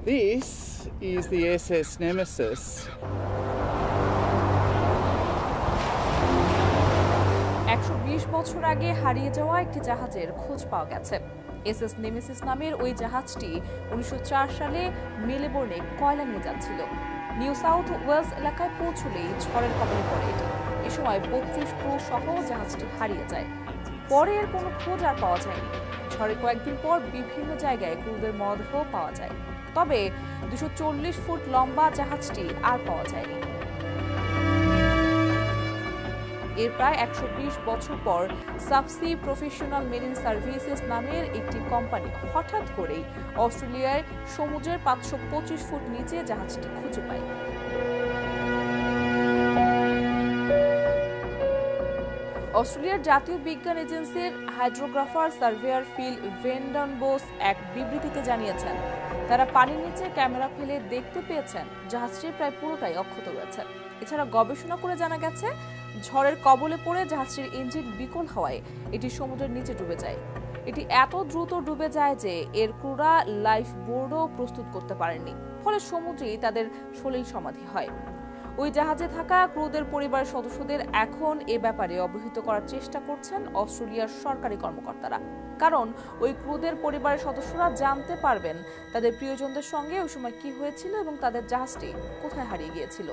This is the SS Nemesis. 120 বছর আগে হারিয়ে যাওয়া একটি জাহাজের খোঁজ পাওয়া গেছে। এসএস নেমেসিস নামের ওই জাহাজটি 1904 সালে মেলবোর্নে কয়লা নিয়ে যাচ্ছিল। নিউ সাউথ ওয়েলস এলাকায় পৌঁছলেই ঝড়ের কবলে পড়ে এটি। এ সময় 32 ক্রু সহ জাহাজটি হারিয়ে যায়। পরে এর কোনো খোঁজ আর পাওয়া যায়নি। ঝড়ের কয়েকদিন পর বিভিন্ন জায়গায় ক্রুদের মরদেহ পাওয়া যায়, তবে 240 ফুট লম্বা জাহাজটি আর পাওয়া যায়নি। এর প্রায় 120 বছর পর সাবসি প্রফেশনাল মেরিন সার্ভিসেস নামের একটি কোম্পানি হঠাৎ করেই অস্ট্রেলিয়ার সমুদ্রের 525 ফুট নিচে জাহাজটি খুঁজে পায়। অস্ট্রেলিয়ার জাতীয় বিজ্ঞান এজেন্সির হাইড্রোগ্রাফার সার্ভেয়ার ফিল ভেন্ডনবোস এক বিবৃতিতে জানিয়েছেন, তারা পানির নিচে ক্যামেরা ফেলে দেখতে পেয়েছেন জাহাজটি প্রায় পুরোটাই অক্ষত রয়েছে। এছাড়া গবেষণা করে জানা গেছে, ঝড়ের কবলে পড়ে জাহাজটির ইঞ্জিন বিকল হওয়ায় এটি সমুদ্রের নিচে ডুবে যায়। এটি এত দ্রুত ডুবে যায় যে এর ক্রুরা লাইফ বোর্ডও প্রস্তুত করতে পারেননি, ফলে সমুদ্রেই তাদের সলিল সমাধি হয়। ওই জাহাজে থাকা ক্রুদের পরিবারের সদস্যদের এখন এ ব্যাপারে অবহিত করার চেষ্টা করছেন অস্ট্রেলিয়ার সরকারি কর্মকর্তারা, কারণ ওই ক্রুদের পরিবারের সদস্যরা জানতে পারবেন তাদের প্রিয়জনদের সঙ্গে ওই সময় কি হয়েছিল এবং তাদের জাহাজটি কোথায় হারিয়ে গিয়েছিল।